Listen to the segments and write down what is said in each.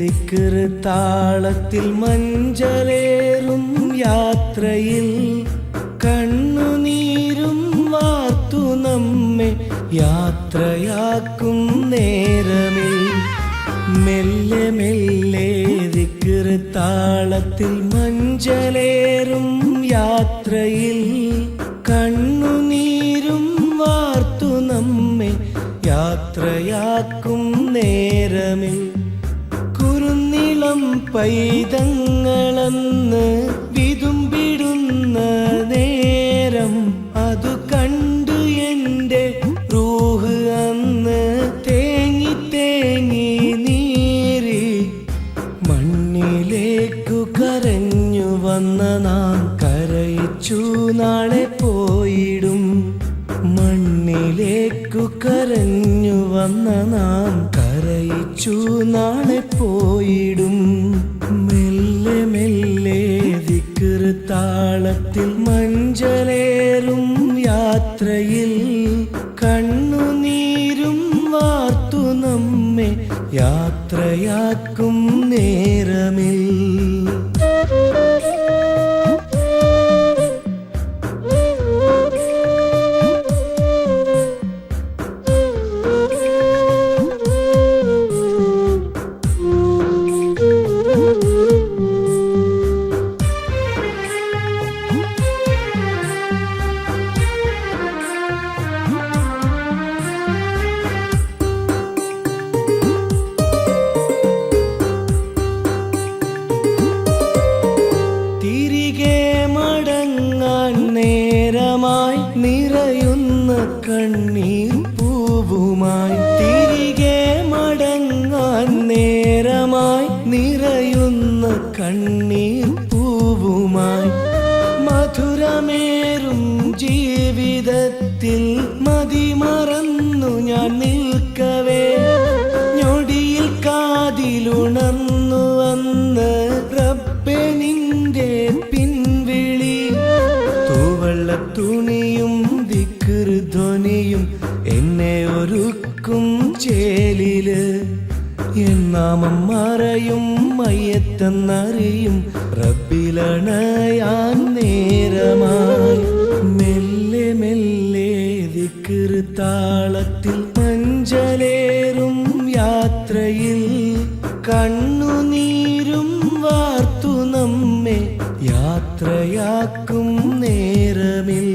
ദിക്ർ താളത്തിൽ മഞ്ചലേറും യാത്രയിൽ കണ്ണുനീരും വാർത്തു നമ്മെ യാത്രയാക്കും നേരമിൽ മെല്ലെ മെല്ലെ ദിക്ർ താളത്തിൽ മഞ്ചലേറും യാത്രയിൽ കണ്ണുനീരും വാർത്തു നമ്മെ യാത്രയാക്കും നേരമിൽ കുറുനിളം പൈതങ്ങളെന്ന് വിതുമ്പിടുന്ന നേരം അതു കണ്ടു എൻ്റെ റൂഹ് അന്ന് തേങ്ങി തേങ്ങി നീരി മണ്ണിലേക്കു കരഞ്ഞു വന്ന നാം കരയിച്ചു നാളെ പോയിടും മണ്ണിലേക്കു കരഞ്ഞു വന്ന നാം കരയിച്ചു നാളെ പോയിടും മെല്ലെ മെല്ലെ ദിക്ർ താളത്തിൽ മഞ്ചലേറും യാത്രയിൽ കണ്ണുനീരും വാർത്തു നമ്മെ യാത്രയാക്കും നേരമിൽ നേരമായി നിറയുന്ന കണ്ണീർ പൂവുമായി തിരികെ മടങ്ങാൻ നേരമായി നിറയുന്ന കണ്ണീർ പൂവുമായി മധുരമേറും ജീവിതത്തിൽ മതിമറന്നു ഞാൻ നിൽക്കവേ ഞൊടിയിൽ കാതിലുണർന്നു വന്ന് റബ്ബേ നിന്റെ പിൻവിളി തുണിയും ദിക്ർ ധ്വനിയും എന്നെ ഒരുക്കും ചേലില് എന്നാമം മറയും മയ്യത്തെന്നറിയും റബ്ബിലണയാൻ നേരമായി മെല്ലെ മെല്ലെ ദിക്ർ താളത്തിൽ മഞ്ചലേറും യാത്രയിൽ കണ്ണുനീരും വാർത്തു നമ്മെ യാത്രയാക്കും നേരമിൽ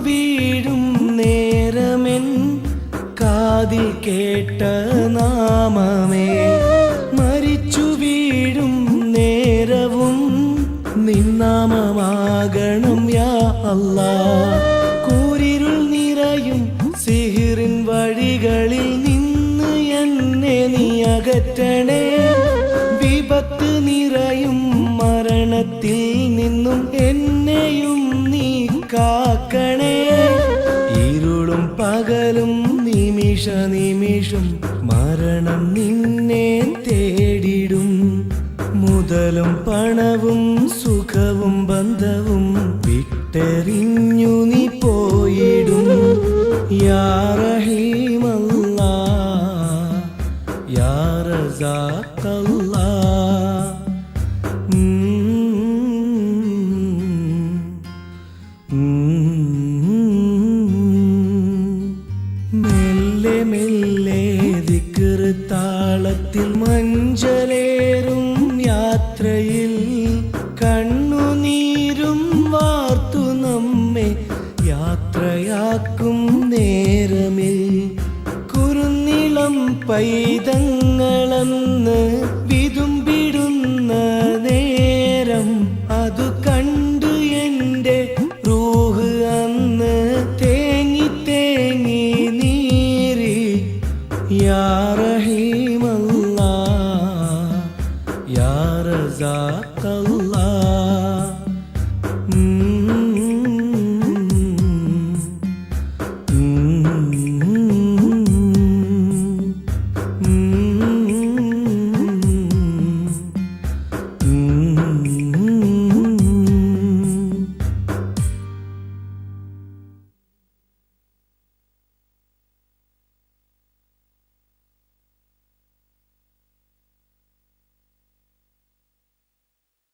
വീഴും നേരമെൻ കാതിൽ കേട്ട നാമമേ മരിച്ചു വീഴും നേരവും നിന്നാമമാകണം യാ അല്ലാഹ് കൂരിരുൾ നിറയും സിഹിറിൻ വഴികളിൽ നിന്ന് എന്നെ നീ അകറ്റണേ വിപത്ത് നിറയും മരണത്തിൽ നിന്നും എന്നെയും നീ കാക്കണേ ഇരുളും പകലും നിമിഷ നിമിഷം മരണം നിന്നെ തേടിടും മുതലും പണവും സുഖവും ബന്ധവും വിട്ടെറിഞ്ഞു നീ പോയിടും യാ റഹീമല്ലാഹ് യാ റസാഖല്ലാഹ് മെല്ലെ മെല്ലെ ദിക്ർ താളത്തിൽ മഞ്ചലേറും യാത്രയിൽ കണ്ണുനീരും വാർത്തു നമ്മെ യാത്രയാക്കും നേരമിൽ കുറുനിളം പൈതങ്ങളെന്ന് വിതുമ്പിടുന്ന നേരം അതു കണ്ടു എൻ്റെ റൂഹ് അന്ന് തേങ്ങി തേങ്ങി നീരി യാ റഹീമല്ലാ യാ റസാഖല്ലാ